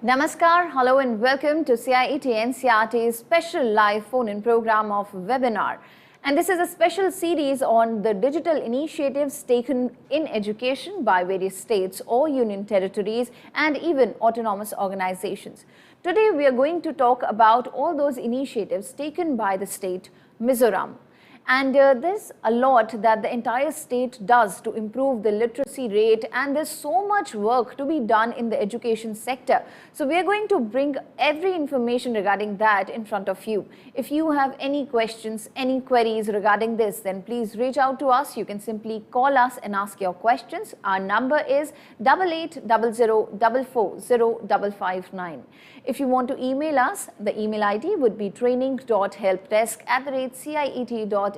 Namaskar, hello and welcome to CIET NCERT's special live phone-in program of webinar. And this is a special series on the digital initiatives taken in education by various states or union territories and even autonomous organizations. Today we are going to talk about all those initiatives taken by the state Mizoram. And there's a lot that the entire state does to improve the literacy rate, and there's so much work to be done in the education sector. So we are going to bring every information regarding that in front of you. If you have any questions, any queries regarding this, then please reach out to us. You can simply call us and ask your questions. Our number is 8800440559. If you want to email us, the email ID would be training.helpdesk@ciet.nic.in.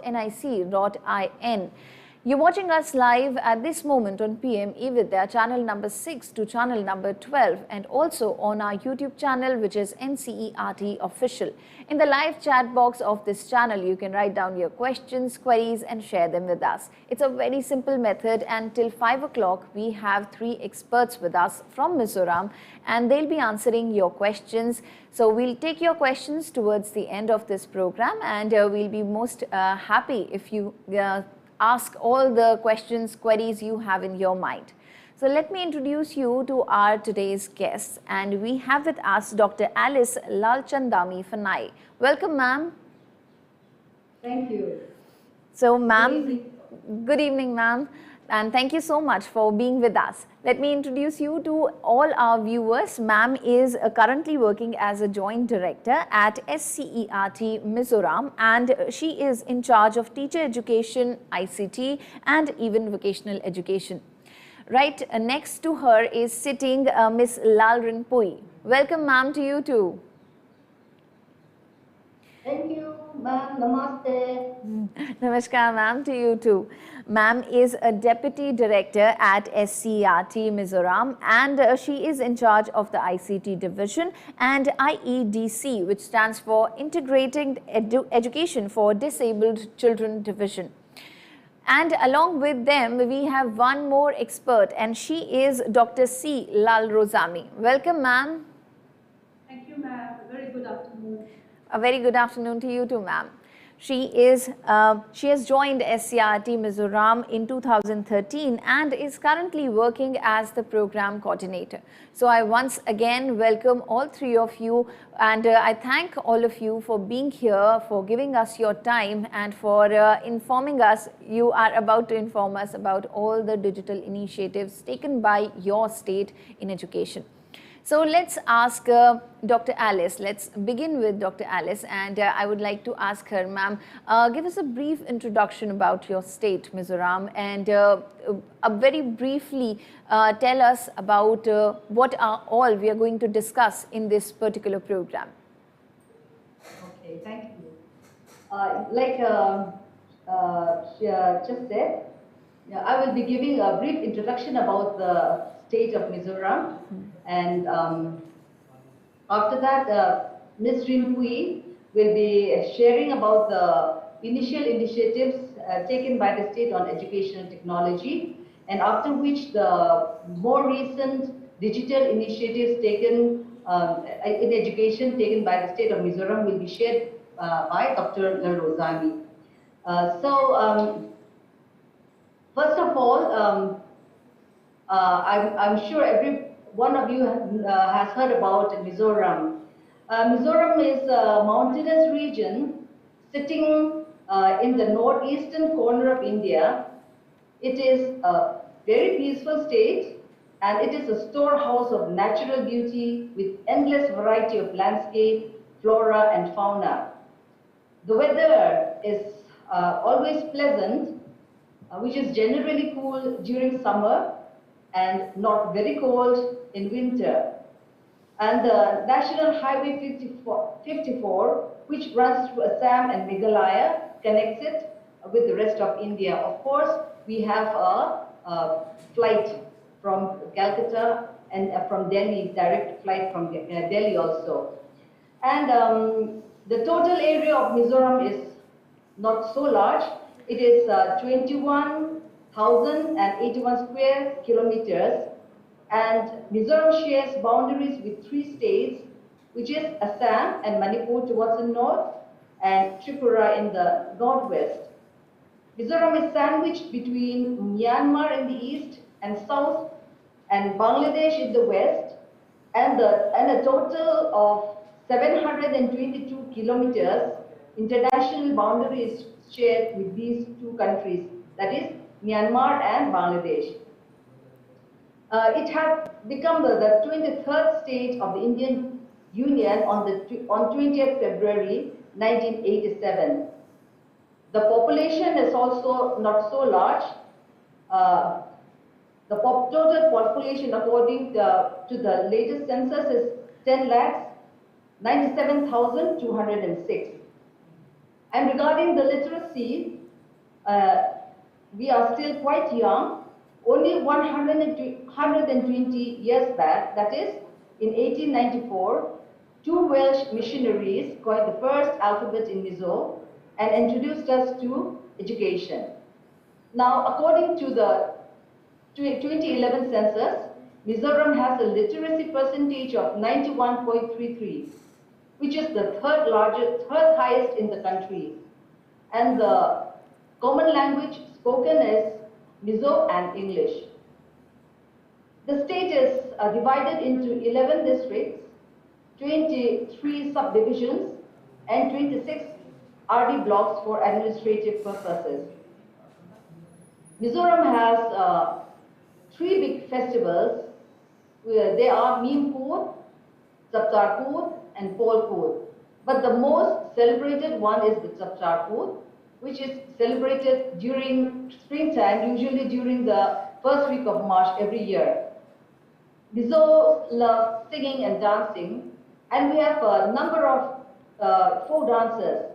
You're watching us live at this moment on PM eVidya channel number 6 to channel number 12, and also on our YouTube channel, which is NCERT Official. In the live chat box of this channel, you can write down your questions, queries and share them with us. It's a very simple method, and till 5 o'clock we have 3 experts with us from Mizoram, and they'll be answering your questions. So we'll take your questions towards the end of this program, and we'll be most happy if you ask all the questions, queries you have in your mind. So let me introduce you to our today's guests, and we have with us Dr. Alice Lalchandami Fanai. Welcome, ma'am. Thank you. So, ma'am, good evening, ma'am, and thank you so much for being with us. Let me introduce you to all our viewers. Ma'am is currently working as a joint director at SCERT Mizoram, and she is in charge of teacher education, ICT and even vocational education. Right next to her is sitting Miss Lalrin Pui. Welcome, ma'am, to you too. Thank you, ma'am. Namaste. Namaskar, ma'am, to you too. Ma'am is a deputy director at SCERT Mizoram, and she is in charge of the ICT division and IEDC, which stands for Integrating Education for Disabled Children Division. And along with them, we have one more expert, and she is Dr. C. Lal Rozami. Welcome, ma'am. Thank you, ma'am. A very good afternoon. A very good afternoon to you too, ma'am. She has joined SCERT Mizoram in 2013 and is currently working as the program coordinator. So I once again welcome all 3 of you, and I thank all of you for being here, for giving us your time, and for informing us. You are about to inform us about all the digital initiatives taken by your state in education. So let's ask Dr. Alice. Let's begin with Dr. Alice, and I would like to ask her, ma'am, give us a brief introduction about your state, Mizoram, and very briefly tell us about what are all we are going to discuss in this particular program. Okay, thank you. She just said, I will be giving a brief introduction about the state of Mizoram. And after that, Ms. Rinpui will be sharing about the initial initiatives taken by the state on educational technology, and after which the more recent digital initiatives taken in education taken by the state of Mizoram will be shared by Dr. Lal Rozami. First of all, I'm sure every one of you has heard about Mizoram. Mizoram is a mountainous region sitting in the northeastern corner of India. It is a very peaceful state, and it is a storehouse of natural beauty with endless variety of landscape, flora and fauna. The weather is always pleasant, which is generally cool during summer and not very cold in winter. And the National Highway 54, which runs through Assam and Meghalaya, connects it with the rest of India. Of course, we have a flight from Calcutta and from Delhi, direct flight from Delhi also. And the total area of Mizoram is not so large. It is 21,081 square kilometers, And Mizoram shares boundaries with 3 states, which is Assam and Manipur towards the north, and Tripura in the northwest. Mizoram is sandwiched between Myanmar in the east and south, and Bangladesh in the west, and a total of 722 kilometers international boundaries shared with these 2 countries, that is Myanmar and Bangladesh. It had become the 23rd state of the Indian Union on 20th February 1987. The population is also not so large. The total population according to the latest census is 10,97,206. And regarding the literacy, we are still quite young. Only 120 years back, that is in 1894, 2 Welsh missionaries coined the first alphabet in Mizo and introduced us to education. Now, according to the 2011 census, Mizoram has a literacy percentage of 91.33, which is the third highest in the country. And the common language spoken is Mizo and English. The state is divided into 11 districts, 23 subdivisions, and 26 RD blocks for administrative purposes. Mizoram has 3 big festivals. They are Meempur, Saptarpur, and Polpur. But the most celebrated one is the Saptarpur, which is celebrated during springtime, usually during the first week of March every year. Mizos love singing and dancing, and we have a number of folk dances.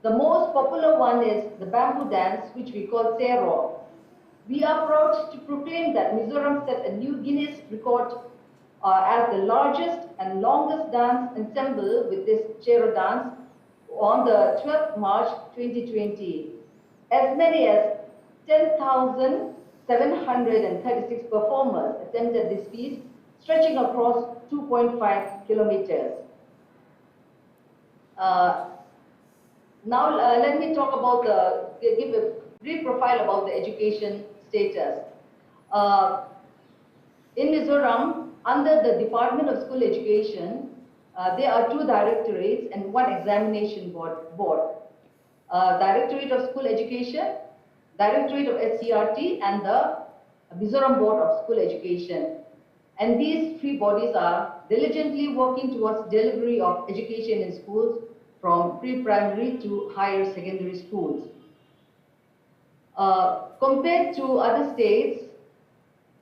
The most popular one is the bamboo dance, which we call Tsero. We are proud to proclaim that Mizoram set a new Guinness record as the largest and longest dance ensemble with this Tsero dance on the 12th March 2020. As many as 10,736 performers attempted this feat, stretching across 2.5 kilometers. Now let me talk about give a brief profile about the education status. In Mizoram, under the Department of School Education, there are 2 directorates and 1 examination board. Directorate of School Education, Directorate of SCRT, and the Mizoram Board of School Education. And these 3 bodies are diligently working towards delivery of education in schools from pre-primary to higher secondary schools. Compared to other states,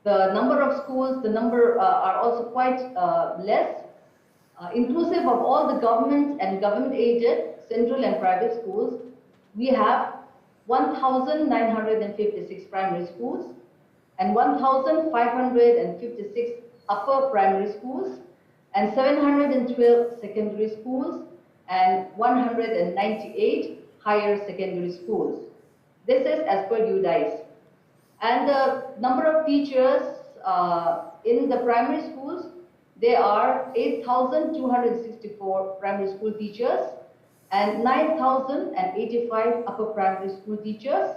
the number of schools, are also quite less. Inclusive of all the government and government-aided central and private schools, we have 1,956 primary schools and 1,556 upper primary schools and 712 secondary schools and 198 higher secondary schools. This is as per UDICE. And the number of teachers in the primary schools, there are 8,264 primary school teachers and 9,085 upper primary school teachers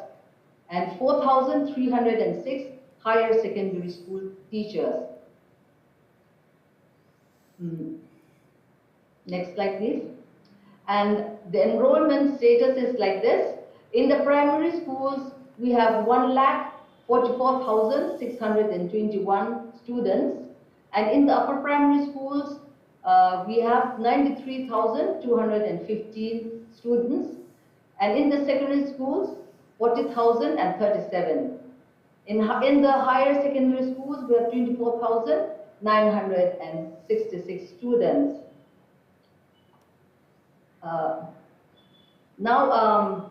and 4,306 higher secondary school teachers. Next slide, please. And the enrollment status is like this. In the primary schools, we have 1,44,621 students. And in the upper primary schools, we have 93,215 students. And in the secondary schools, 40,037. In the higher secondary schools, we have 24,966 students. Now,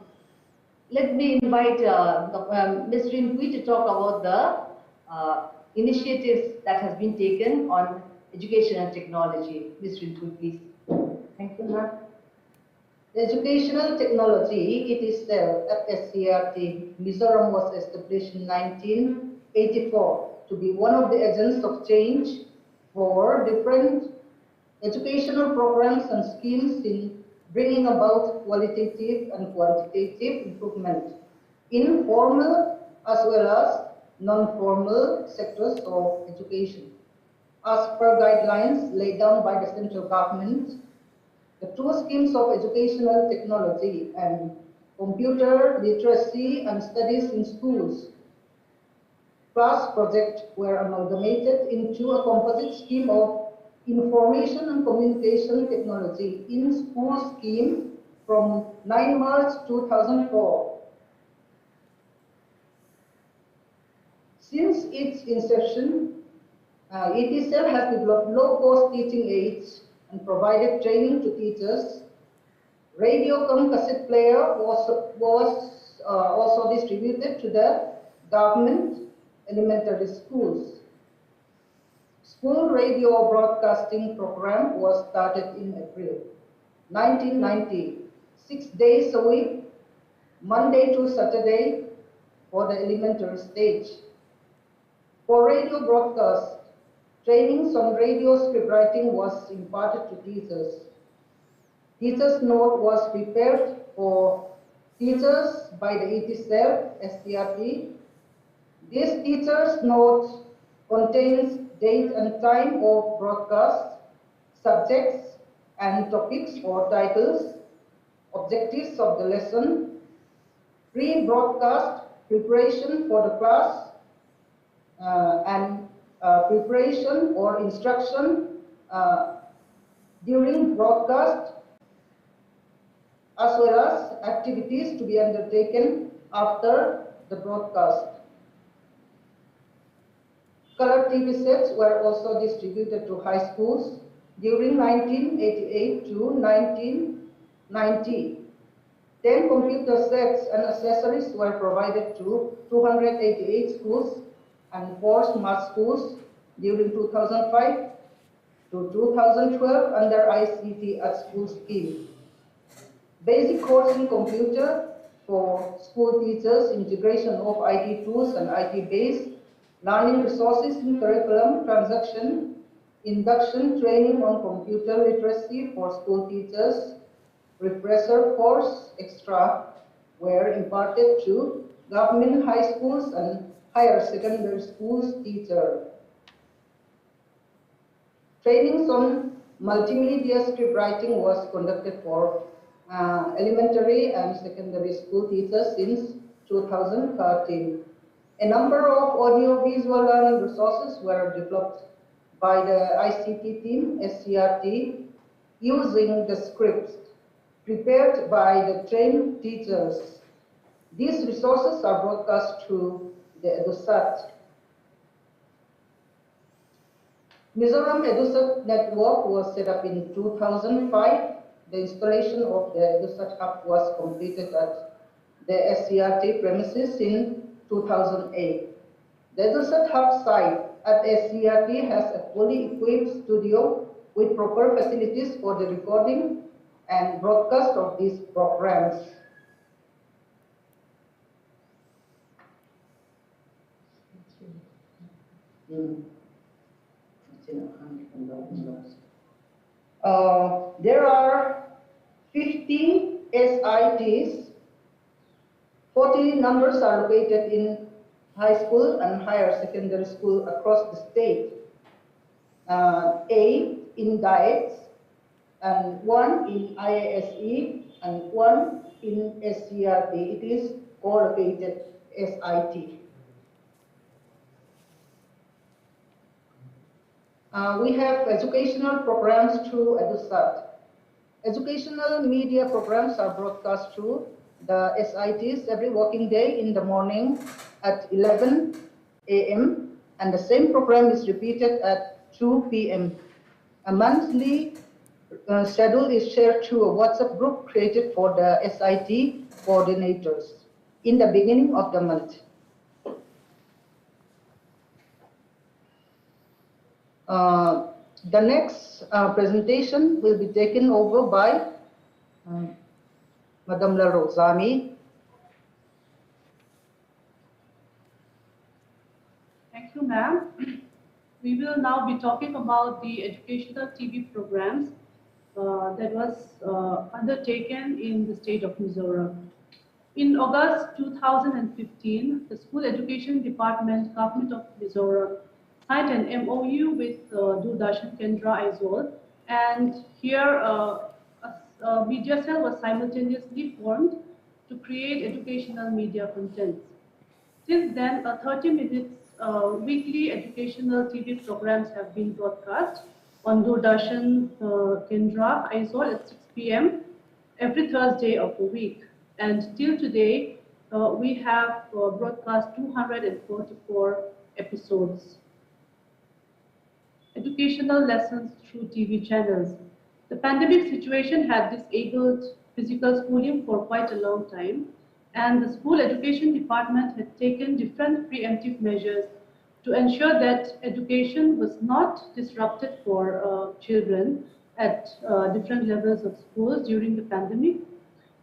let me invite Ms. Rinpui to talk about the initiatives that has been taken on education and technology. Ms. Rinpui, please. Thank you, ma'am. Educational technology, it is there at SCRT. Mizoram was established in 1984 to be one of the agents of change for different educational programs and schemes in bringing about qualitative and quantitative improvement in formal as well as non-formal sectors of education. As per guidelines laid down by the central government, the two schemes of educational technology and computer literacy and studies in schools class project were amalgamated into a composite scheme of information and communication technology in school scheme from 9 March 2004. Since its inception, ETCL has developed low-cost teaching aids and provided training to teachers. Radio cassette player was also distributed to the government elementary schools. School radio broadcasting program was started in April 1990, 6 days a week, Monday to Saturday for the elementary stage. For radio broadcast, trainings on radio script writing was imparted to teachers. Teachers' note was prepared for teachers by the ETCL SCRT. This teacher's note contains date and time of broadcast, subjects and topics or titles, objectives of the lesson, pre-broadcast preparation for the class, and preparation or instruction during broadcast, as well as activities to be undertaken after the broadcast. Color TV sets were also distributed to high schools during 1988 to 1990. 10 computer sets and accessories were provided to 288 schools and 4 smart schools during 2005 to 2012 under ICT at School scheme. Basic course in computer for school teachers, integration of IT tools and IT-based learning resources in curriculum, transaction, induction training on computer literacy for school teachers, refresher course extra were imparted to government high schools and higher secondary schools teacher. Trainings on multimedia script writing was conducted for elementary and secondary school teachers since 2013. A number of audio-visual learning resources were developed by the ICT team, SCRT, using the scripts prepared by the trained teachers. These resources are broadcast through the EduSat. Mizoram EduSat network was set up in 2005. The installation of the EduSat hub was completed at the SCRT premises in 2008. The EduSat hub site at SCRT has a fully equipped studio with proper facilities for the recording and broadcast of these programs. There are 50 SITs. 40 numbers are located in high school and higher secondary school across the state. 8 in DTH, and 1 in IASE, and 1 in SCRT. It is co-located SIT. We have educational programs through EduSat. Educational media programs are broadcast through the SITs every working day in the morning at 11 a.m. and the same program is repeated at 2 p.m. A monthly schedule is shared through a WhatsApp group created for the SIT coordinators in the beginning of the month. The next presentation will be taken over by Madam La Thank you, ma'am. We will now be talking about the educational TV programs that was undertaken in the state of Mizoram. In August 2015, the School Education Department, Government of Mizoram, signed an MOU with Doordarshan Kendra Aizawl, and here a media cell was simultaneously formed to create educational media contents. Since then, 30 minutes weekly educational TV programs have been broadcast on Doordarshan Kendra Aizawl at 6 p.m. every Thursday of the week. And till today, we have broadcast 244 episodes. Educational lessons through TV channels. The pandemic situation had disabled physical schooling for quite a long time, and the school education department had taken different preemptive measures to ensure that education was not disrupted for children at different levels of schools during the pandemic.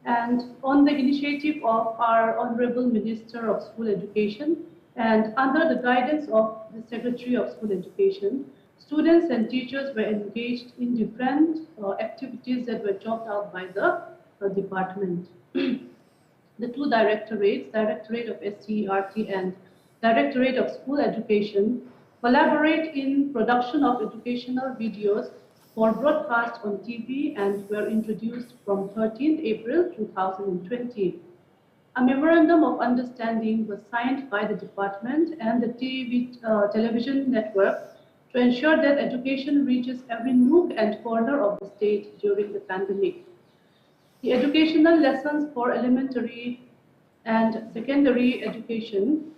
And on the initiative of our Honorable Minister of School Education and under the guidance of the Secretary of School Education, students and teachers were engaged in different activities that were chalked out by the department. The two directorates, Directorate of SCERT and Directorate of School Education, collaborate in production of educational videos for broadcast on TV and were introduced from 13th April 2020. A memorandum of understanding was signed by the department and the television network to ensure that education reaches every nook and corner of the state during the pandemic. The educational lessons for elementary and secondary education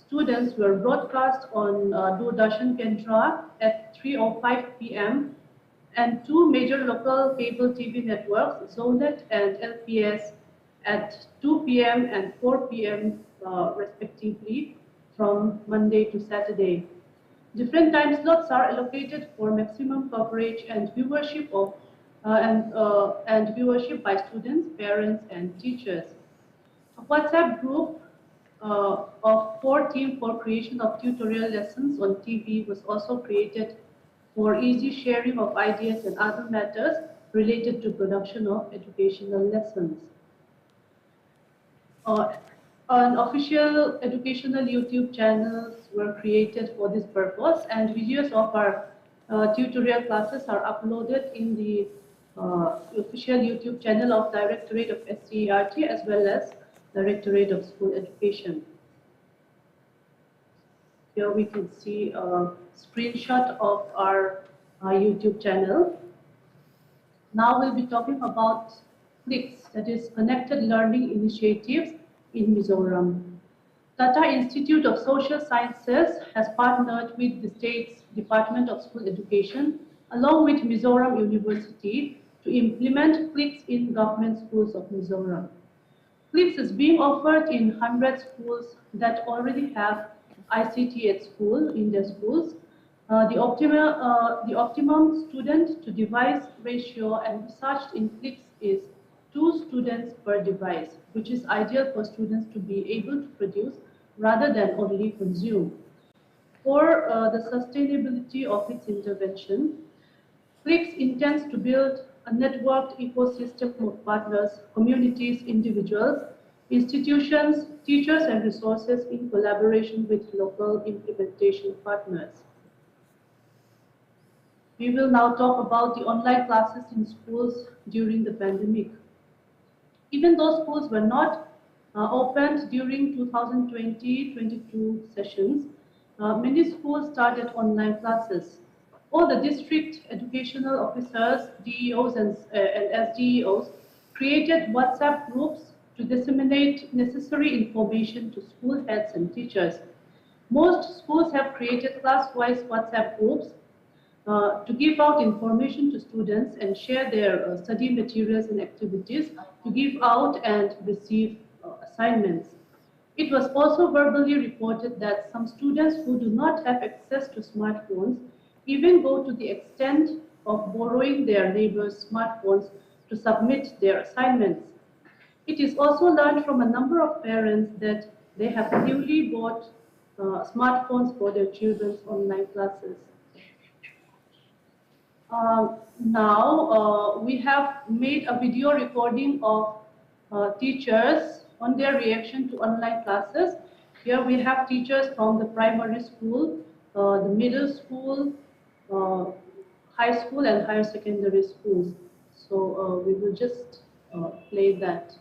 students were broadcast on Doordarshan Kendra at 3:05 p.m. and two major local cable TV networks, Zonet and LPS, at 2 p.m. and 4 p.m. Respectively from Monday to Saturday. Different time slots are allocated for maximum coverage and viewership of and viewership by students, parents, and teachers. A WhatsApp group of 4 teams for creation of tutorial lessons on TV was also created for easy sharing of ideas and other matters related to production of educational lessons. An official educational YouTube channels were created for this purpose, and videos of our tutorial classes are uploaded in the official YouTube channel of Directorate of SCERT as well as Directorate of School Education. Here we can see a screenshot of our YouTube channel. Now we'll be talking about CLICS, that is Connected Learning Initiatives in Mizoram. Tata Institute of Social Sciences has partnered with the state's Department of School Education along with Mizoram University to implement CLICS in government schools of Mizoram. CLICS is being offered in 100 schools that already have ICT at school in their schools. The optimum student to device ratio envisaged in CLICS is 2 students per device, which is ideal for students to be able to produce rather than only consume. For the sustainability of its intervention, CLICS intends to build a networked ecosystem of partners, communities, individuals, institutions, teachers, and resources in collaboration with local implementation partners. We will now talk about the online classes in schools during the pandemic. Even though schools were not opened during 2020-22 sessions, many schools started online classes. All the district educational officers, DEOs and SDEOs created WhatsApp groups to disseminate necessary information to school heads and teachers. Most schools have created class-wise WhatsApp groups to give out information to students and share their study materials and activities, to give out and receive assignments. It was also verbally reported that some students who do not have access to smartphones even go to the extent of borrowing their neighbors' smartphones to submit their assignments. It is also learned from a number of parents that they have newly bought smartphones for their children's online classes. Now we have made a video recording of teachers on their reaction to online classes. Here we have teachers from the primary school, the middle school, high school and higher secondary schools. So we will just play that.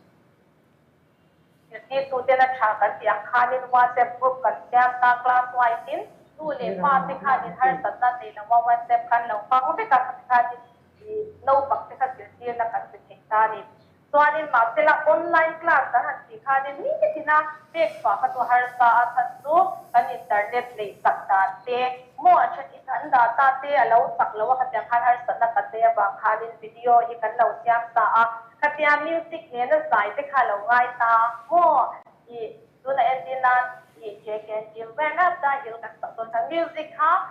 So I did masila online class dan hati kadi ni kita pek pa katu harta atas tu kan internet le sakta te mo acha ikan data te alau saklawa katya kan harta na katya ba kadi video ikan lau siap sa katya music ne na sai te kalau ngai ta mo I tu na endina I check jim when up da hil kat sa ton music ha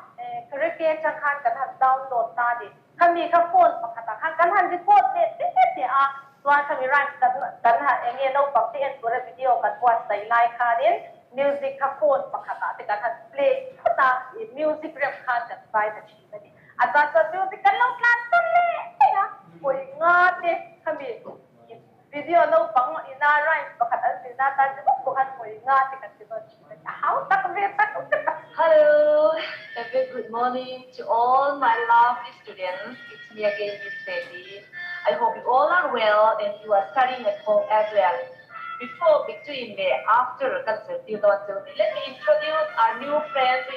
cricket kan kan download ta di kami ka phone pa kata kan han report ne te Tuan kami rank kan engi no pakti en pura video kan buat style kanin music ka phone pakata te kan play kata music rap kan kan sai ta chi tadi ata sa music kan lo kan tole ya koi ngate kami video no pang ina rank pakata sina ta bukan koi ngate kan chi how tak ve tak Hello, a very good morning to all my lovely students. It's me again, Miss Betty. I hope you all are well and you are studying at home as well. Before, between, after concert, let me introduce our new friends,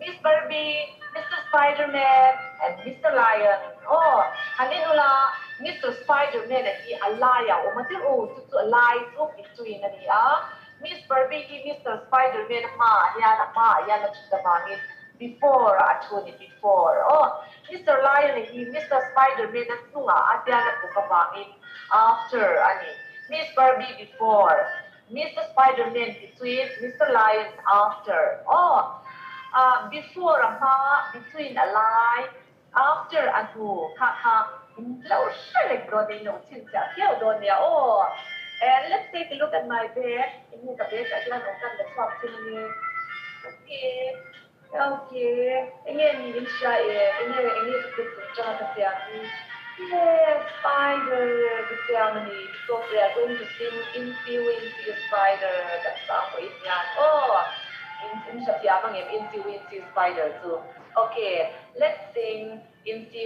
Miss Barbie, Mr. Spider-Man, and Mr. Lion. Oh, Haninula, Mr. Spider-Man, and he a liar. To a lie, between, Miss Barbie, Mr. Spider-Man, before, before. Oh, Mr. Lion, Mr. Spider-Man, after, Miss Barbie, before. Mr. Spider-Man, between. Mr. Lion, after. Oh, before, between a lie, after, and who, oh. And let's take a look at my bed. Okay. Yes, spider, the ceremony. So we are going to sing Inti Spider. That song for Indian. Oh, Inti Spider too. Okay, let's sing Inti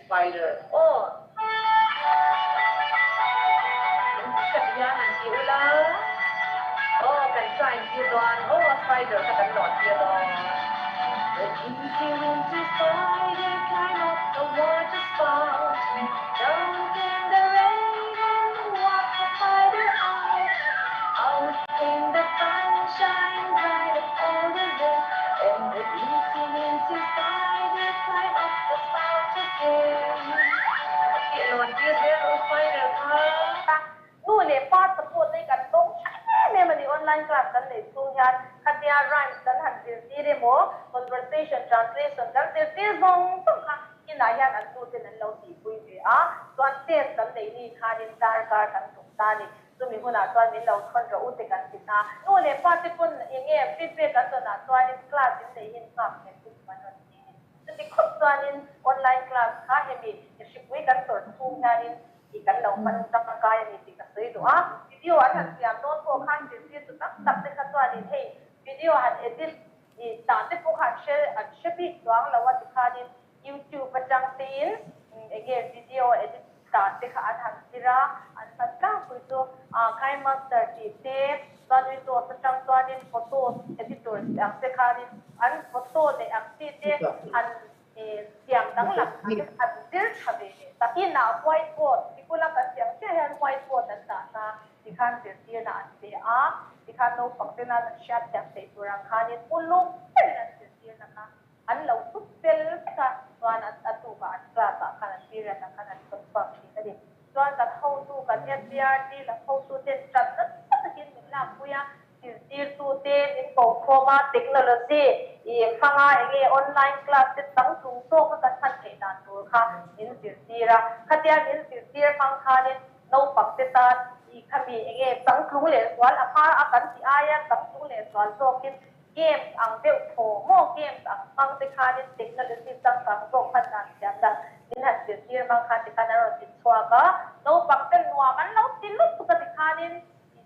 Spider. Oh. Oh, can try and feel on. Oh, a spider can not feel on. The wincy spider climb up the water spout. Down came the rain and walked the spider out. Out came the sunshine, dried up all the dirt. And the wincy spider climbed up the spout again. Okay, Lord, you there, oh spider, nu le part support nei kan tong ne mani online class kan le tu yan khatia rhymes kan han ti re mo conversation translation kan ti zong tung kha ina yan an tu ten lo ti pui be a tuan test kan le ni khanin dar kar kan tung ta ni tu mi huna tuan min lo khon ro u te kan ti ta nu le part te pun enge feedback kan to na tuan class in le hin kap ne tu man no ti khot tuan online class kha he mi shipui kan tor tu nganin ikan lau man tak kaya ni tika sui tu video an siam non ko khan ti tu tak tak te khatwa ni hey video han edit I ta te ko khan share an shapi tuang lawa ti khanin YouTube pachang tin again video edit ta te kha an han tira an patka ku to khai master ti te tan wi to pachang tuanin photo editor ang te khanin an photo le ang ti te an siam dang lak an dir thabe takin na whiteboard ikula kan siam share whiteboard an ta ti khan dir na an te ti khan no pangtena na chat tak te turang khanin ulu an dir na ka an lo supel ka tuan atu ka klasa kan dir na kan confirm ti tadi tuan ka how to kan SDRT la how to ten chat takin la puya dir tu te in chroma technology fanga enge online class te tang tung to ka san ke dan tu kha in dir tira khatia in dir tir fang kha ne no pak te ta I kami enge tang tu le swal apa akan si aya tang tu le swal so kin games ang deu tho mo games ang te khan technology tang tang so khan dan jam da din hat de tir mang khan te khan ro tin chwa ka no pak ten nuwa man lo tin lu tu ka te khan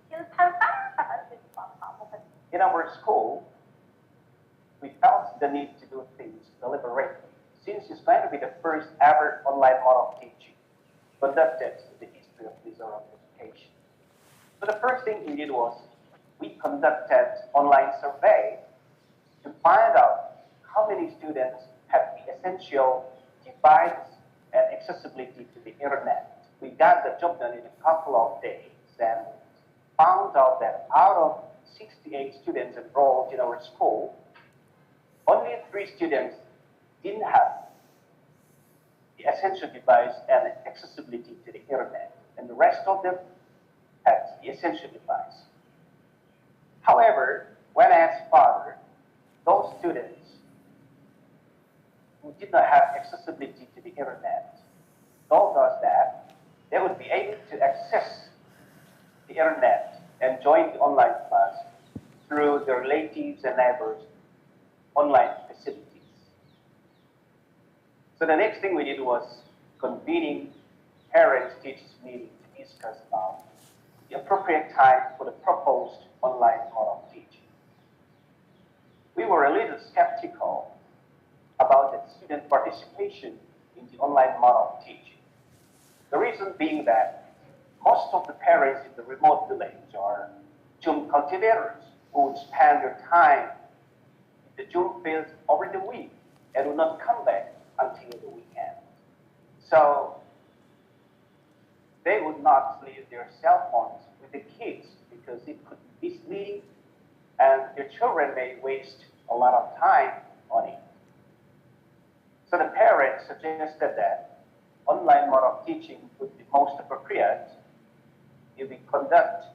til thal tan ta kan tin pa mo kan. In our school, we felt the need to do things deliberately, since it's going to be the first ever online model teaching conducted in the history of Mizoram education. So the first thing we did was we conducted online survey to find out how many students have the essential device and accessibility to the internet. We got the job done in a couple of days and found out that out of 68 students enrolled in our school, only 3 students didn't have the essential device and accessibility to the internet, and the rest of them had the essential device. However, when I asked Father, those students who did not have accessibility to the internet told us that they would be able to access the internet and join the online class through their relatives and neighbors' online facilities. So the next thing we did was convening parents-teachers meeting to discuss about the appropriate time for the proposed online model teaching. We were a little skeptical about the student participation in the online model teaching. The reason being that most of the parents in the remote village are Zoom cultivators who would spend their time in the Zoom fields over the week and would not come back until the weekend. So they would not leave their cell phones with the kids because it could be misleading and their children may waste a lot of time on it. So the parents suggested that online model teaching would be most appropriate if we conduct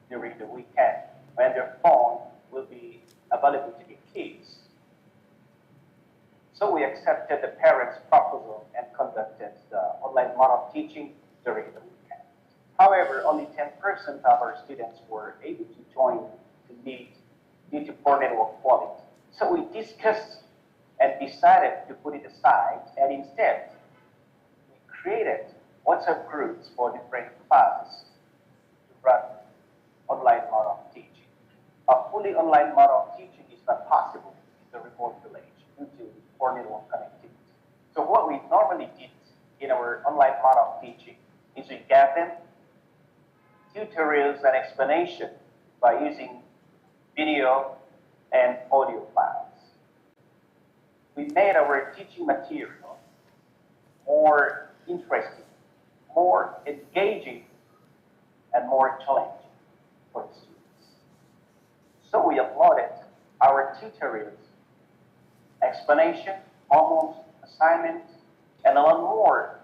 during the weekend when their phone will be available to the kids. So we accepted the parents' proposal and conducted the online model teaching during the weekend. However, only 10% of our students were able to join the meet due to poor network quality. So we discussed and decided to put it aside, and instead we created WhatsApp groups for different classes to run online model teaching. A fully online model teaching is not possible in the remote village due to poor network connectivity. So what we normally did in our online model teaching is we gave them tutorials and explanation by using video and audio files. We made our teaching material more interesting, more engaging, and more challenging for the students. So we uploaded our tutorials, explanation, homework, assignments, and a lot more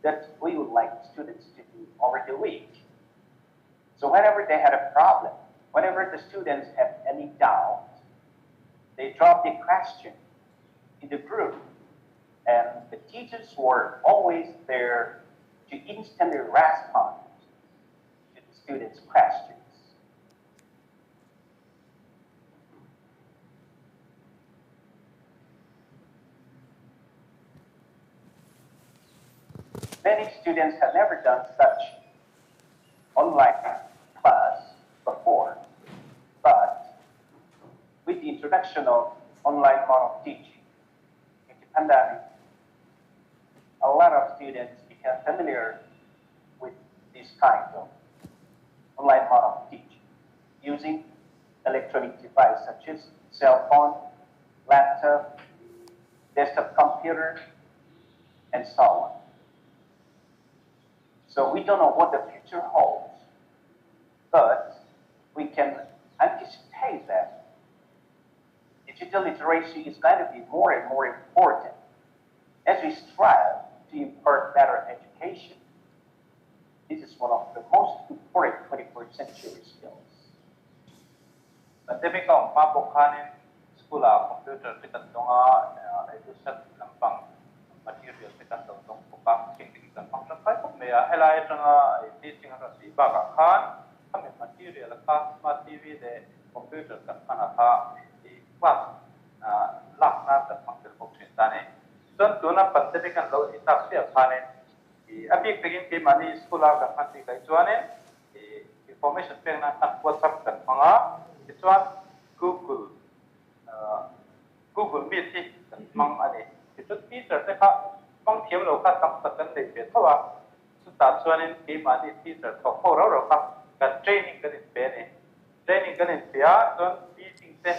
that we would like students to do over the week. So whenever they had a problem, whenever the students had any doubt, they dropped a question in the group, and the teachers were always there to instantly respond to the students' questions. Many students have never done such online class before, but with the introduction of online model teaching in the pandemic, a lot of students became familiar with this kind of online model teaching using electronic devices such as cell phone, laptop, desktop computer, and so on. So we don't know what the future holds, but we can anticipate that digital literacy is going to be more and more important as we strive to impart better education. This is one of the most important 21st century skills. Pandemic ang mabukhanin sekolah komputer kita tunga education lampang material kita tong pukang king kita function 5 maya helai tanga teaching ra si ba ka khan material ka smart TV de computer kan kana ka class lak na ta pangtel bok sin tane don tuna pandemic kan lo itak sia phane abik tegin ke mani school ka pati kai chuane information pe na tak WhatsApp kan panga chuan Google Meet hi kan mang ani itu teacher te kha pang thiam lo kha tam tak kan dei pe thawa su ta chuanin ke mani teacher thok ho ro kha kan training kan pe ne training kan pe a don teaching te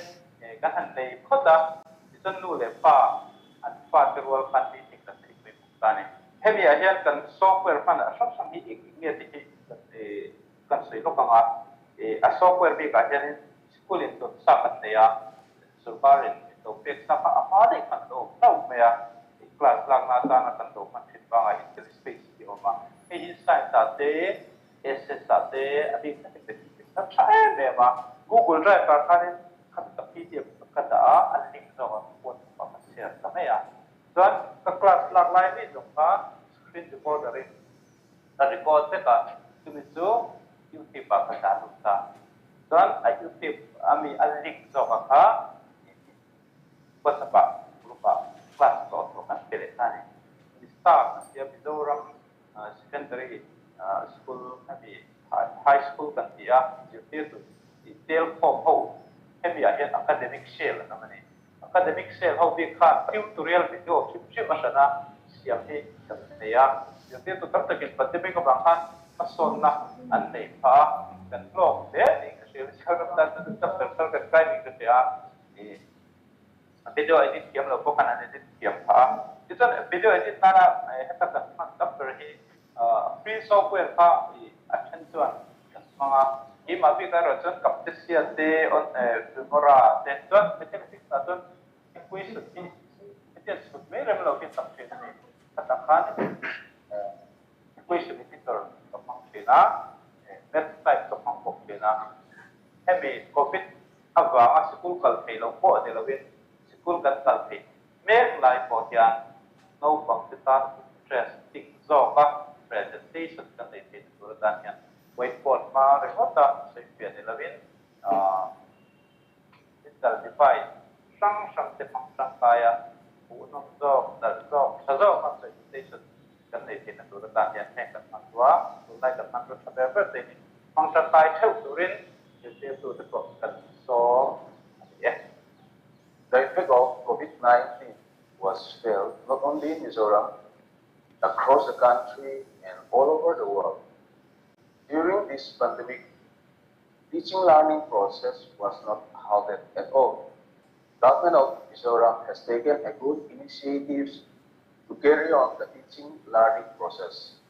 kan han dei khota chon nu le pa an pa te rol khan teaching kan dei pe ta ne hemi a hian kan software fan a sam sam hi nge ti kan sei lo kanga a software bi ka hian school in to sa kan ne ya surbarin to pek sa pa apa dei kan do tau me ya class lang na ta na kan do man thit ba nga in space ti oma e science ta te ss ta te abi ta te sa chae me ma Google Drive ka kan kan ta pdf ka da an link zo ko pa ma share ta me ya don ka class lang lai ni zo ka screen recorder ta record te ka tumi zo YouTube pa ka ta ta don a YouTube ami an link zo ka WhatsApp grupa class to kan pele tani start ya Mizoram secondary school kami high school kan dia YouTube detail form ho kami ya academic shell namani academic shell ho bi khan tutorial video chip masana siam hi kan ya YouTube tak tak pandemic ko bangkan pason na an nei pa kan blog de ni shell shell kan kai ni ke ya video edit kiam lo ko kana edit kiam tha titan video edit nana heta kan tap hi free software kha action chuan manga hi ma bi ka ro chon kaptisia te on mora te chuan mathematics ta chon equation hi ete sut me rem lo ki tak che ni ta khan equation editor to pang che na math type to pang ko che na hemi covid awa a school kal pe lo ko de lo school kan salpi make life for ya no computer interesting zo ka presentation kan dei tin tur dan yan whiteboard ma remota se pian elevin digital device sang te pang kaya unong zo dal zo sa zo ma presentation kan dei tin tur dan yan he kan manwa ulai kan man sa beber te pang kai cheu turin te tu te ko kan so yeah. The effect of COVID-19 was felt not only in Mizoram, across the country and all over the world. During this pandemic, teaching learning process was not halted at all. Government of Mizoram has taken a good initiatives to carry on the teaching learning process.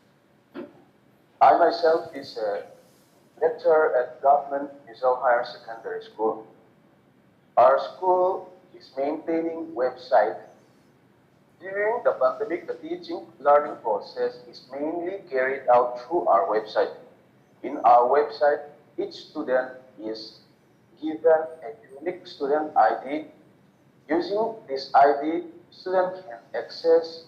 I myself is a lecturer at Government Museo Higher Secondary School. Our school is maintaining website. During the pandemic, the teaching learning process is mainly carried out through our website. In our website, each student is given a unique student ID. Using this ID, student can access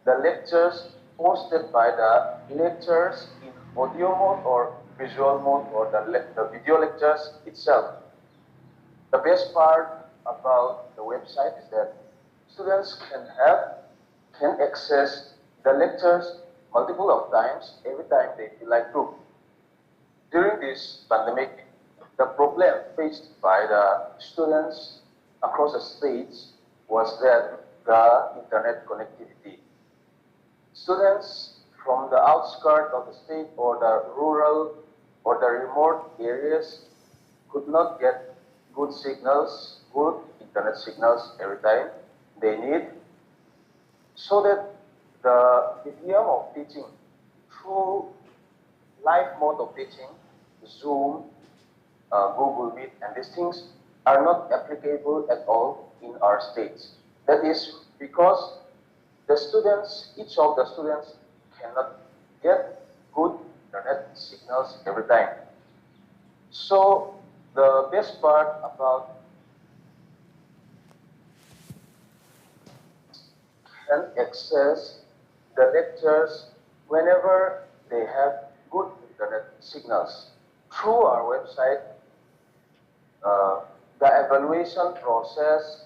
the lectures posted by the lecturers in audio mode or visual mode or the video lectures itself. The best part about the website is that students can access the lectures multiple of times every time they feel like to. During this pandemic, the problem faced by the students across the states was that the internet connectivity. Students from the outskirts of the state or the rural or the remote areas could not get good signals, good internet signals every time they need, so that the medium of teaching through live mode of teaching, Zoom, Google Meet, and these things are not applicable at all in our states. That is because the students, each of the students cannot get good internet signals every time. So the best part about can access the lectures whenever they have good internet signals. Through our website, the evaluation process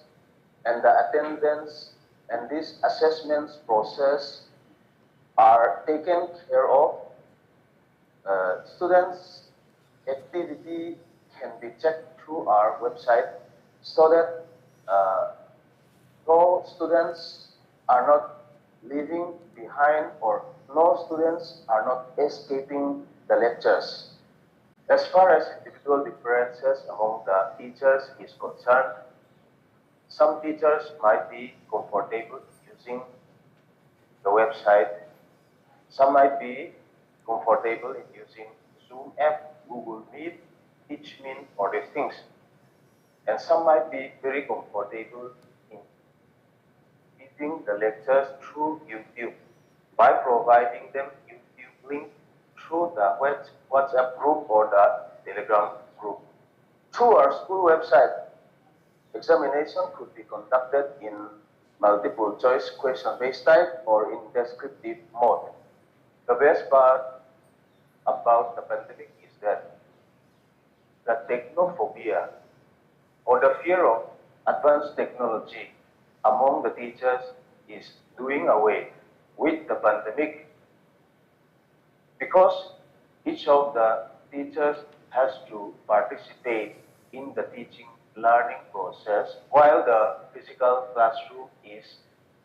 and the attendance and this assessments process are taken care of. Students' activity can be checked through our website so that no students are not leaving behind or no students are not escaping the lectures. As far as individual differences among the teachers is concerned, some teachers might be comfortable using the website. Some might be comfortable in using Zoom app, Google Meet, TeachMin, or these things. And some might be very comfortable in giving the lectures through YouTube by providing them YouTube link through the WhatsApp group or the Telegram group. Through our school website, examination could be conducted in multiple choice question-based type or in descriptive mode. The best part about the pandemic is that the technophobia or the fear of advanced technology among the teachers is doing away with the pandemic, because each of the teachers has to participate in the teaching learning process while the physical classroom is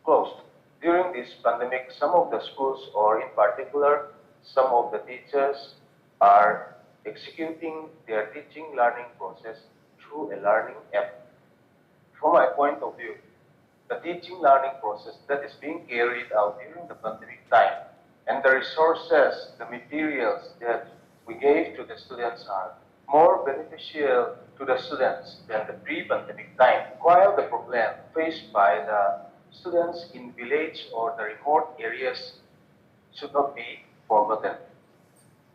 closed. During this pandemic, some of the schools, or in particular, some of the teachers are executing their teaching learning process through a learning app. From my point of view, the teaching learning process that is being carried out during the pandemic time and the resources, the materials that we gave to the students are more beneficial to the students than the pre-pandemic time, while the problem faced by the students in village or the remote areas should not be forgotten.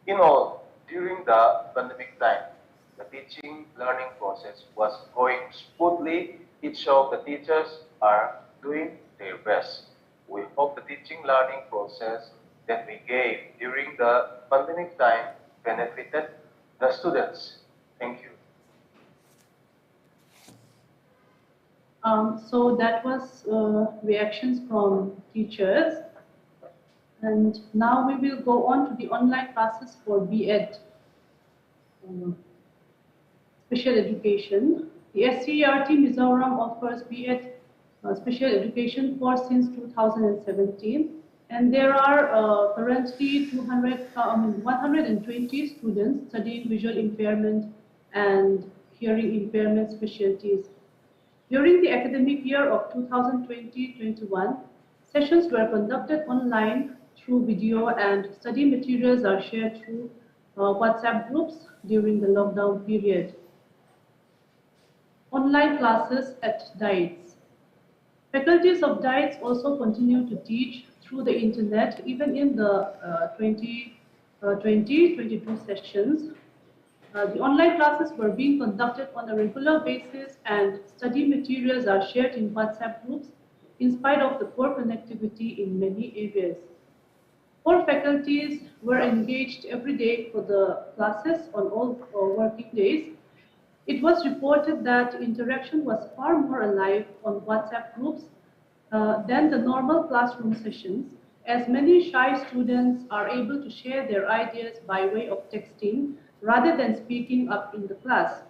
In all, during the pandemic time, the teaching learning process was going smoothly. Each of the teachers are doing their best. We hope the teaching learning process that we gave during the pandemic time benefited the students. Thank you. So that was reactions from teachers. And now we will go on to the online classes for B.Ed, special education. The SCERT Mizoram offers B.Ed special education course since 2017. And there are currently 120 students studying visual impairment and hearing impairment specialties. During the academic year of 2020-21, sessions were conducted online through video and study materials are shared through WhatsApp groups during the lockdown period. Online classes at DIETS. Faculties of DIETS also continue to teach through the internet even in the 2020-22 sessions. The online classes were being conducted on a regular basis and study materials are shared in WhatsApp groups in spite of the poor connectivity in many areas. 4 faculties were engaged every day for the classes on all working days. It was reported that interaction was far more alive on WhatsApp groups than the normal classroom sessions, as many shy students are able to share their ideas by way of texting rather than speaking up in the class.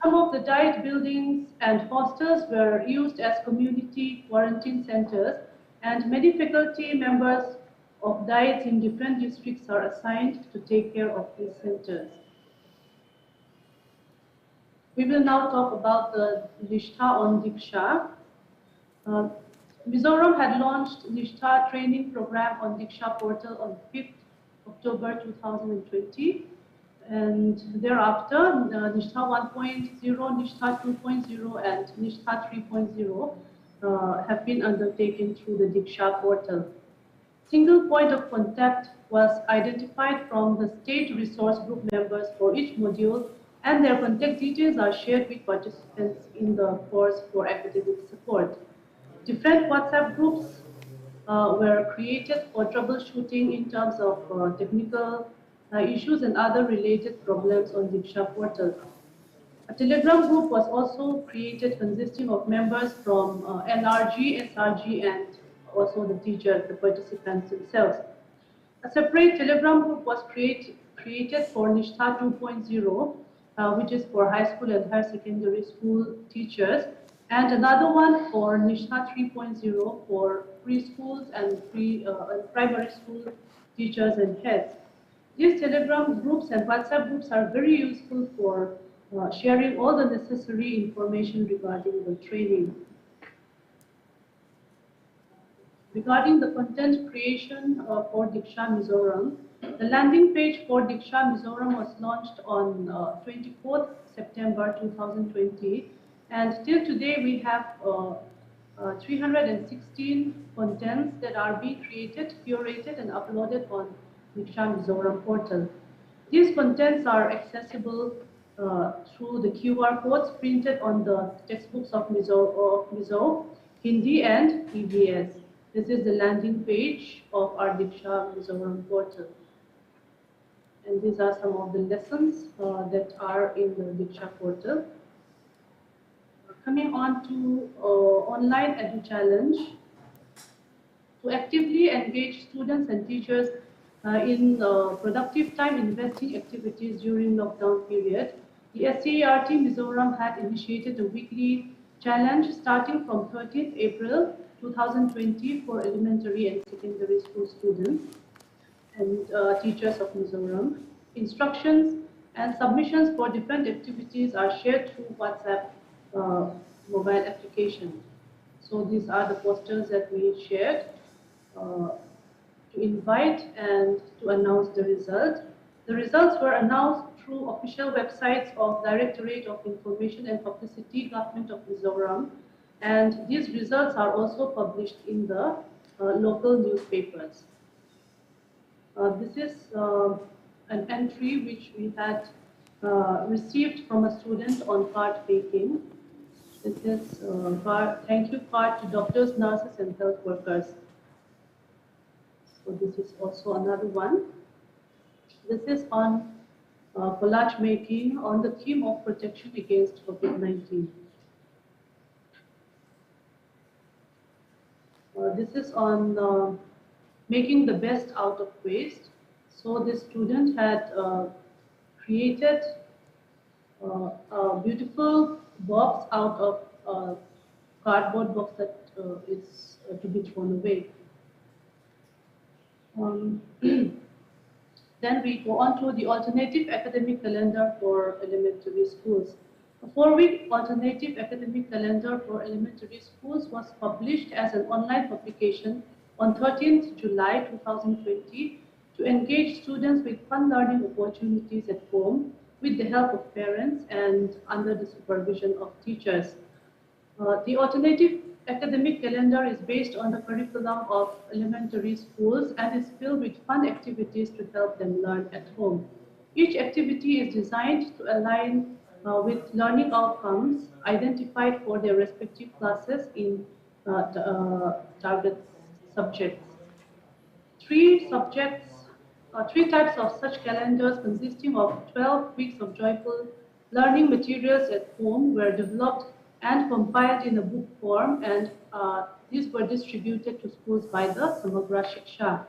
Some of the DIET buildings and hostels were used as community quarantine centers, and many faculty members of DIETs in different districts are assigned to take care of these centers. We will now talk about the Nishtha on Diksha. Mizoram had launched Nishtha training program on Diksha portal on 5th October 2020. And thereafter, Nishtha 1.0, Nishtha 2.0, and Nishtha 3.0 have been undertaken through the Diksha portal. Single point of contact was identified from the state resource group members for each module, and their contact details are shared with participants in the course for academic support. Different WhatsApp groups were created for troubleshooting in terms of technical issues and other related problems on Diksha portal. A Telegram group was also created consisting of members from LRG, SRG, and also the teachers, the participants themselves. A separate Telegram group was created for Nishtha 2.0, which is for high school and higher secondary school teachers, and another one for Nishtha 3.0 for preschools and primary school teachers and heads. These Telegram groups and WhatsApp groups are very useful for sharing all the necessary information regarding the training. Regarding the content creation for Diksha Mizoram, the landing page for Diksha Mizoram was launched on 24th September 2020, and till today we have 316 contents that are being created, curated, and uploaded on Diksha Mizoram portal. These contents are accessible through the QR codes printed on the textbooks of Museo, Hindi, and EVS. This is the landing page of our Diksha Mizoram portal. And these are some of the lessons that are in the Diksha portal. Coming on to online Edu Challenge. To actively engage students and teachers in productive time investing activities during lockdown period, the SCERT Mizoram had initiated a weekly challenge starting from 13th April 2020 for elementary and secondary school students and teachers of Mizoram. Instructions and submissions for different activities are shared through WhatsApp mobile application. So these are the posters that we shared to invite and to announce the result. The results were announced through official websites of Directorate of Information and Publicity, Government of Mizoram, and these results are also published in the local newspapers. This is an entry which we had received from a student on card faking. This is thank you card to doctors, nurses, and health workers. So this is also another one. This is on collage making on the theme of protection against COVID-19. This is on making the best out of waste. So this student had created a beautiful box out of a cardboard box that is to be thrown away. Then we go on to the alternative academic calendar for elementary schools. A 4-week alternative academic calendar for elementary schools was published as an online publication on 13th July 2020 to engage students with fun learning opportunities at home with the help of parents and under the supervision of teachers. The alternative academic calendar is based on the curriculum of elementary schools and is filled with fun activities to help them learn at home. Each activity is designed to align with learning outcomes identified for their respective classes in target subjects. Three types of such calendars consisting of 12 weeks of joyful learning materials at home were developed and compiled in a book form, and these were distributed to schools by the Samagra Shiksha.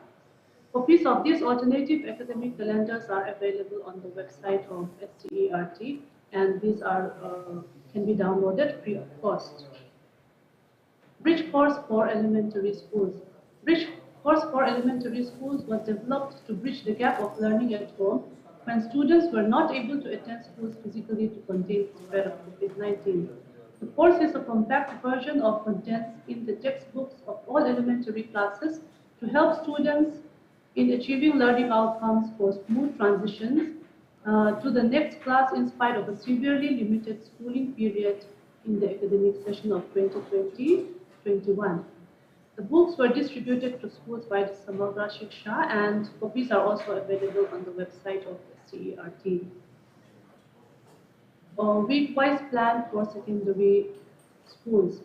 Copies of these alternative academic calendars are available on the website of SCERT, and these are can be downloaded free of cost. Bridge course for elementary schools. Bridge course for elementary schools was developed to bridge the gap of learning at home when students were not able to attend schools physically to contain the spread of COVID-19. The course is a compact version of contents in the textbooks of all elementary classes to help students in achieving learning outcomes for smooth transitions to the next class in spite of a severely limited schooling period in the academic session of 2020-21. The books were distributed to schools by the Samagra Shiksha, and copies are also available on the website of SCERT. A week-wise plan for secondary schools.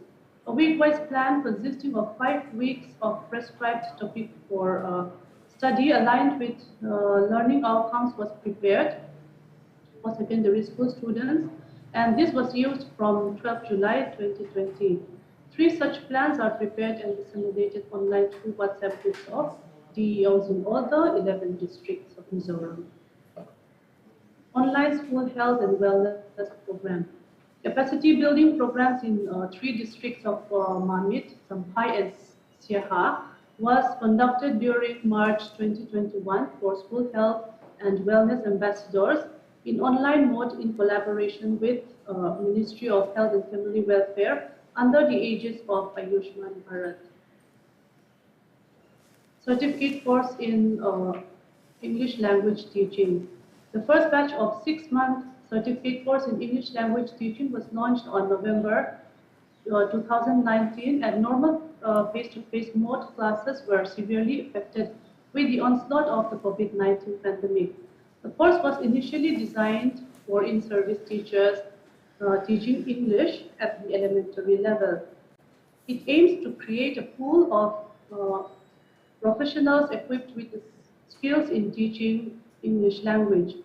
A week-wise plan consisting of 5 weeks of prescribed topic for study aligned with learning outcomes was prepared for secondary school students, and this was used from 12 July 2020. 3 such plans are prepared and disseminated online through WhatsApp groups of DEOs in all the 11 districts of Mizoram. Online school health and wellness program. Capacity building programs in 3 districts of Mamit, Sampai and Siaha was conducted during March 2021 for school health and wellness ambassadors in online mode in collaboration with Ministry of Health and Family Welfare under the aegis of Ayushman Bharat. Certificate course in English language teaching. The first batch of 6-month certificate course in English language teaching was launched on November 2019, and normal face-to-face mode classes were severely affected with the onslaught of the COVID-19 pandemic. The course was initially designed for in-service teachers teaching English at the elementary level. It aims to create a pool of professionals equipped with the skills in teaching English language.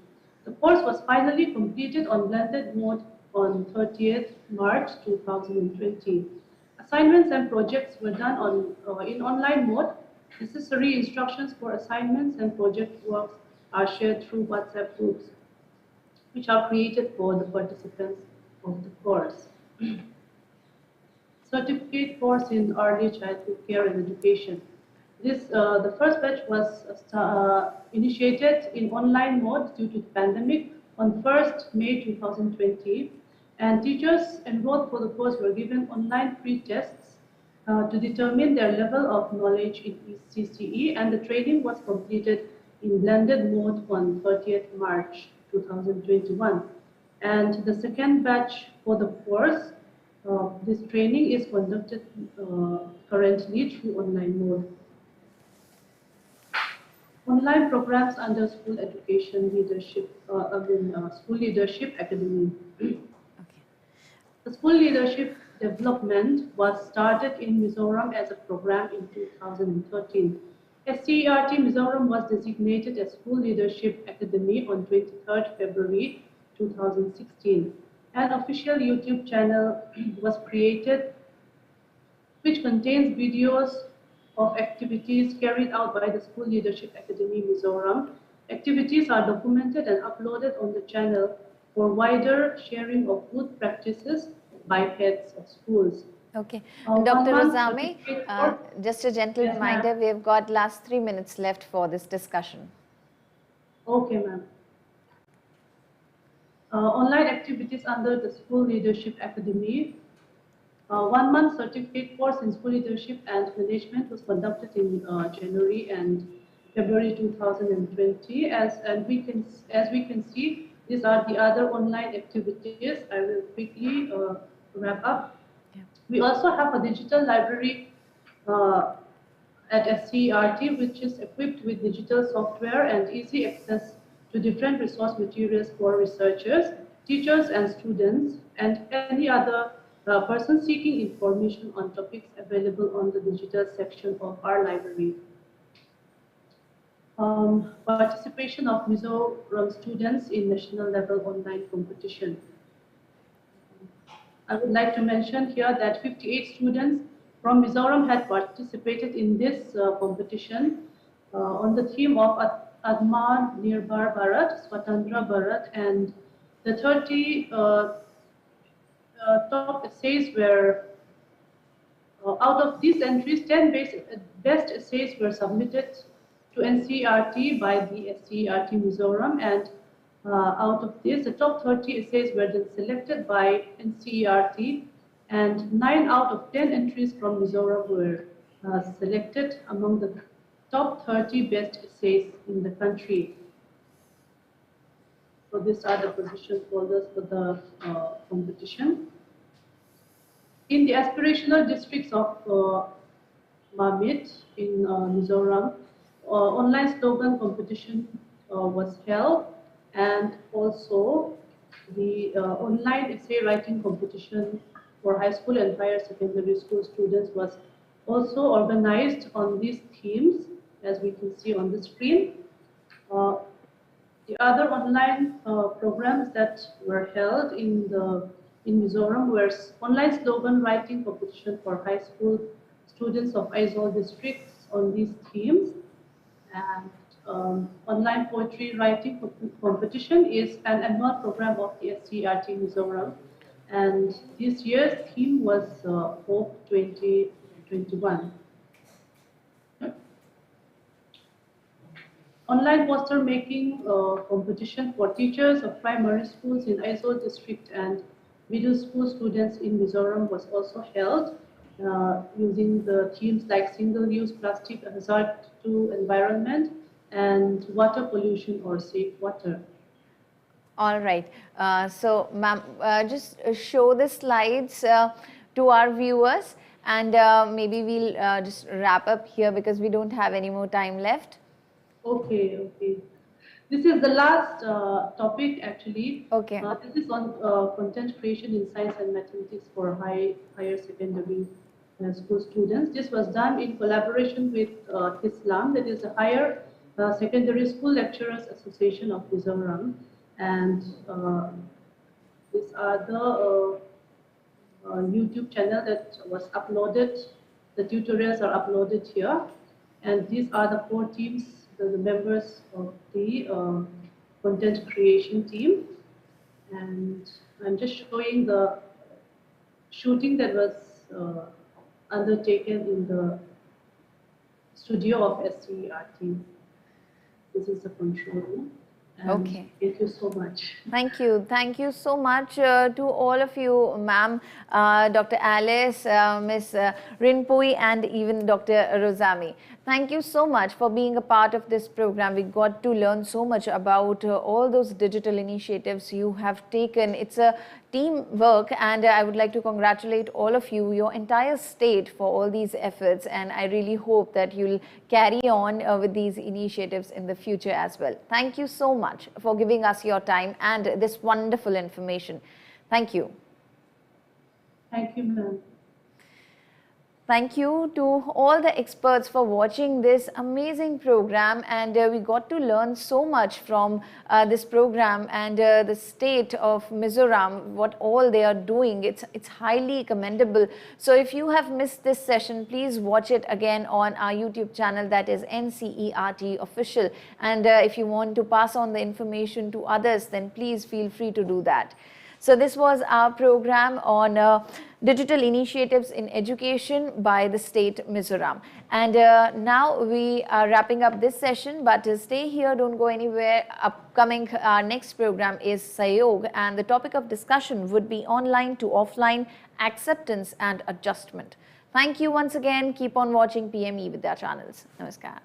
The course was finally completed on blended mode on 30th March 2020. Assignments and projects were done in online mode. Necessary instructions for assignments and project works are shared through WhatsApp groups, which are created for the participants of the course. Certificate course in early childhood care and education. The first batch was initiated in online mode due to the pandemic on 1st May 2020, and teachers enrolled for the course were given online pre-tests to determine their level of knowledge in CCE, and the training was completed in blended mode on 30th March 2021. And the second batch for the course, this training is conducted currently through online mode. Online programs under School Education Leadership, School Leadership Academy. Okay. The School Leadership Development was started in Mizoram as a program in 2013. SCERT Mizoram was designated as School Leadership Academy on 23rd February 2016. An official YouTube channel was created which contains videos of activities carried out by the School Leadership Academy Mizoram. Activities are documented and uploaded on the channel for wider sharing of good practices by heads of schools. Okay. Dr. Razami, just a gentle reminder, we have got last 3 minutes left for this discussion. Okay, ma'am. Online activities under the School Leadership Academy. 1-month certificate course in school leadership and management was conducted in January and February 2020. As we can see, these are the other online activities. I will quickly wrap up. Yeah. We also have a digital library at SCERT, which is equipped with digital software and easy access to different resource materials for researchers, teachers, and students, and any other person seeking information on topics available on the digital section of our library. Participation of Mizoram students in national level online competition. I would like to mention here that 58 students from Mizoram had participated in this competition on the theme of Atma Nirbhar Bharat, Swatantra Bharat, and the 30 top essays were, out of these entries, 10 best essays were submitted to NCERT by the SCERT Mizoram, and out of this, the top 30 essays were then selected by NCERT, and 9 out of 10 entries from Mizoram were selected among the top 30 best essays in the country. So these are the position holders for the competition. In the aspirational districts of Mamit in Mizoram, online slogan competition was held, and also the online essay writing competition for high school and higher secondary school students was also organized on these themes, as we can see on the screen. The other online programs that were held in Mizoram were online slogan writing competition for high school students of Aizawl districts on these themes, and online poetry writing competition is an annual program of the SCERT Mizoram, and this year's theme was Hope 2021. Online poster making competition for teachers of primary schools in Aizawl district and middle school students in Mizoram was also held using the themes like single-use plastic, hazard to environment, and water pollution or safe water. All right. So, ma'am, just show the slides to our viewers, and maybe we'll just wrap up here because we don't have any more time left. Okay, okay. This is the last topic actually. Okay. This is on content creation in science and mathematics for higher secondary school students. This was done in collaboration with Islam, that is the Higher Secondary School Lecturers Association of Mizoram, and these are the YouTube channel that was uploaded. The tutorials are uploaded here, and these are the 4 teams, the members of the content creation team, and I'm just showing the shooting that was undertaken in the studio of SCERT. This is the control room. Okay. Thank you so much. Thank you. Thank you so much to all of you, ma'am, Dr. Alice, Ms. Rinpui, and even Dr. Rozami. Thank you so much for being a part of this program. We got to learn so much about all those digital initiatives you have taken. It's a teamwork, and I would like to congratulate all of you, your entire state, for all these efforts, and I really hope that you'll carry on with these initiatives in the future as well. Thank you so much for giving us your time and this wonderful information. Thank you. Thank you, ma'am. Thank you to all the experts for watching this amazing program, and we got to learn so much from this program and the state of Mizoram, what all they are doing. It's highly commendable. So if you have missed this session, please watch it again on our YouTube channel, that is NCERT Official. And if you want to pass on the information to others, then please feel free to do that. So this was our program on digital initiatives in education by the state Mizoram. And now we are wrapping up this session, but stay here, don't go anywhere. Upcoming, our next program is Sahayog, and the topic of discussion would be online to offline acceptance and adjustment. Thank you once again. Keep on watching PM eVidya channels. Namaskar.